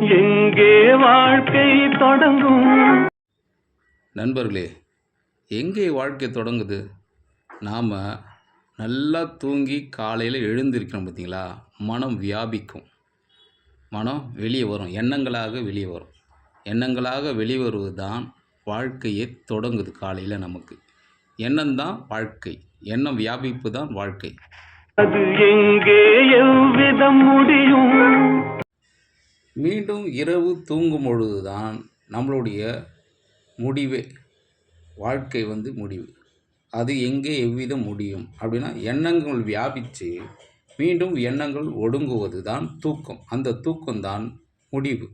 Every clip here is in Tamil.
எங்கே வாழ்க்கை தொடங்கும்? நண்பர்களே, எங்கே வாழ்க்கை தொடங்குது? நாம் நல்லா தூங்கி காலையில் எழுந்திருக்கிறோம் பார்த்தீங்களா, மனம் வியாபிக்கும், மனம் வெளியே வரும், எண்ணங்களாக வெளியே வரும். எண்ணங்களாக வெளிவருவது தான் வாழ்க்கையே தொடங்குது. காலையில் நமக்கு எண்ணம்தான் வாழ்க்கை, எண்ணம் வியாபிப்பு தான் வாழ்க்கை. அது எங்கே எவ்விதம் முடியும்? மீண்டும் இரவு தூங்கும் பொழுது தான் நம்மளுடைய முடிவே, வாழ்க்கை முடிவு. அது எங்கே எவ்விதம் முடியும் அப்படின்னா, எண்ணங்கள் வியாபித்து மீண்டும் எண்ணங்கள் ஒடுங்குவது தான் தூக்கம். அந்த தூக்கம்தான் முடிவு.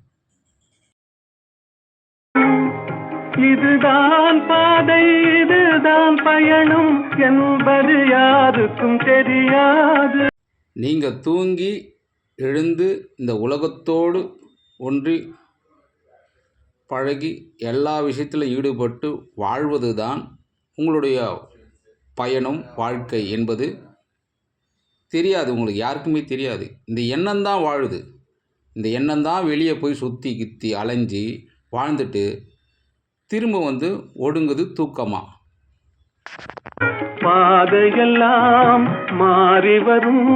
இதுதான் பாதை, இதுதான் பயணம் என்பது யாருக்கும் தெரியாது. நீங்கள் தூங்கி எழுந்து இந்த உலகத்தோடு ஒன்றி பழகி எல்லா விஷயத்தில் ஈடுபட்டு வாழ்வது தான் உங்களுடைய பயணம், வாழ்க்கை என்பது தெரியாது. உங்களுக்கு யாருக்குமே தெரியாது. இந்த எண்ணம் தான் வாழுது. இந்த எண்ணம் தான் வெளியே போய் சுற்றி கித்தி அலைஞ்சி வாழ்ந்துட்டு திரும்ப ஒடுங்குது தூக்கமா. பாதையெல்லாம் மாறி வரும்,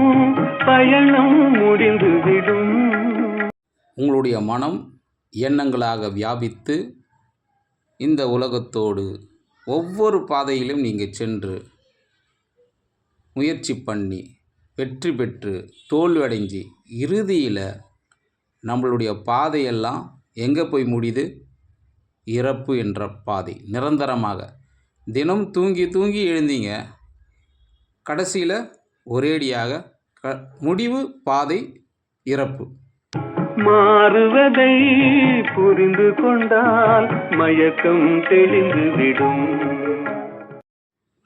பயணம் முடிந்துவிடும். உங்களுடைய மனம் எண்ணங்களாக வியாபித்து இந்த உலகத்தோடு ஒவ்வொரு பாதையிலும் நீங்கள் சென்று முயற்சி பண்ணி வெற்றி பெற்று தோல்வியடைஞ்சு இறுதியில் நம்மளுடைய பாதையெல்லாம் எங்கே போய் முடியுது? இறப்பு என்ற பாதை. நிரந்தரமாக தினம் தூங்கி தூங்கி எழுந்தீங்க, கடைசியில் ஒரேடியாக முடிவு பாதை இறப்பு. மாறுவதை புரிந்து கொண்டால் மயக்கம் தெளிந்துவிடும்.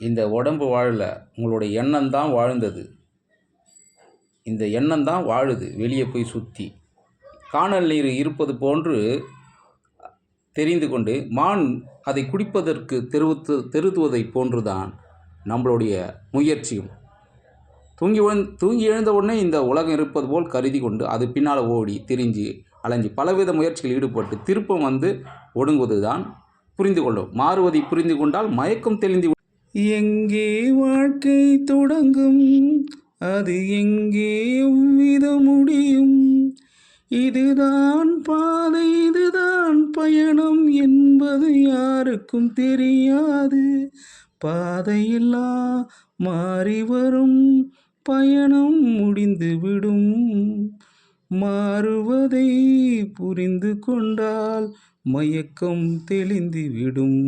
இந்த உடம்பு வாழல, உங்களுடைய எண்ணம் தான் வாழ்ந்தது. இந்த எண்ணம் தான் வாழுது. வெளியே போய் சுற்றி காணல் நீர் இருப்பது போன்று தெரிந்து கொண்டு மான் அதை குடிப்பதற்கு தெருத்துவதை போன்றுதான் நம்மளுடைய முயற்சியும். தூங்கி எழுந்த உடனே இந்த உலகம் இருப்பது போல் கருதி கொண்டு அது பின்னால் ஓடி திரிஞ்சு அலைஞ்சி பலவித முயற்சிகள் ஈடுபட்டு திருப்பம் ஒடுங்குவது தான் புரிந்து கொள்ளும். மாறுவதை புரிந்து கொண்டால் மயக்கம் தெளிந்து. எங்கே வாழ்க்கை தொடங்கும், அது எங்கே எவ்வித முடியும்? இதுதான் பாதை, இதுதான் பயணம் என்பது யாருக்கும் தெரியாது. பாதையெல்லாம் மாறி வரும், பயணம் முடிந்துவிடும். மாறுவதை புரிந்து கொண்டால் மயக்கம் தெளிந்துவிடும்.